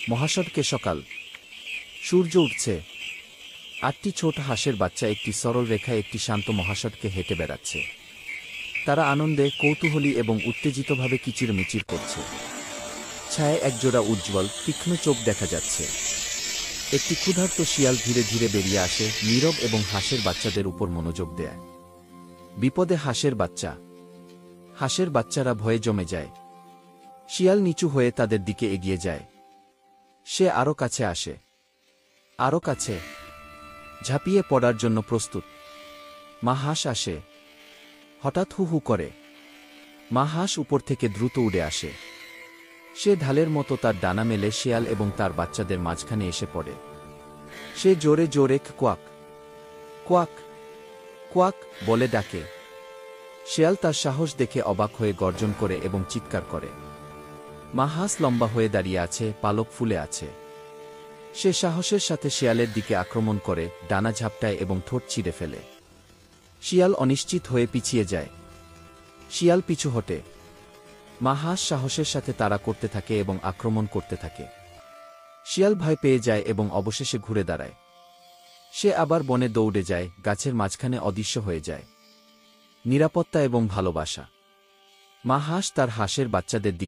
মহাসড়কে সকাল। সূর্য উঠছে। ৮টি ছোট হাঁসের বাচ্চা একটি সরল রেখায় একটি শান্ত মহাসড়কে হেঁটে বেড়াচ্ছে। তারা আনন্দে, কৌতূহলী এবং উত্তেজিতভাবে কিচিরমিচির করছে। ছায়ায় একজোড়া উজ্জ্বল, তীক্ষ্ণ চোখ দেখা যাচ্ছে। একটি ক্ষুধার্ত শিয়াল ধীরে ধীরে বেরিয়ে আসে, নীরব এবং হাঁসের বাচ্চাদের উপর মনোযোগ দেয়। বিপদে হাঁসের বাচ্চা। হাঁসের বাচ্চারা ভয়ে জমে যায়। শিয়াল নিচু হয়ে তাদের দিকে এগিয়ে যায়। সে আরও কাছে আসে। আরও কাছে। ঝাঁপিয়ে পড়ার জন্য প্রস্তুত। মা হাঁস আসে। হঠাৎ হু হু করে। মা হাঁস উপর থেকে দ্রুত উড়ে আসে। সে ঢালের মতো তার ডানা মেলে শিয়াল এবং তার বাচ্চাদের মাঝখানে এসে পড়ে। সে জোরে জোরে কোয়াক কোয়াক কোয়াক বলে ডাকে। শিয়াল তার সাহস দেখে অবাক হয়ে গর্জন করে এবং চিৎকার করে। মা হাঁস লম্বা হয়ে দাঁড়িয়ে আছে, পালক ফুলে আছে। সে সাহসের সাথে শিয়ালের দিকে আক্রমণ করে, ডানা ঝাপটায় এবং ঠোঁট ছিঁড়ে ফেলে। শিয়াল অনিশ্চিত হয়ে পিছিয়ে যায়। শিয়াল পিছু হটে। মা হাঁস সাহসের সাথে তাড়া করতে থাকে এবং আক্রমণ করতে থাকে। শিয়াল ভয় পেয়ে যায় এবং অবশেষে ঘুরে দাঁড়ায়। সে আবার বনে দৌড়ে যায়, গাছের মাঝখানে অদৃশ্য হয়ে যায়। নিরাপত্তা এবং ভালোবাসা। মা হাঁস তার হাঁসের বাচ্চাদের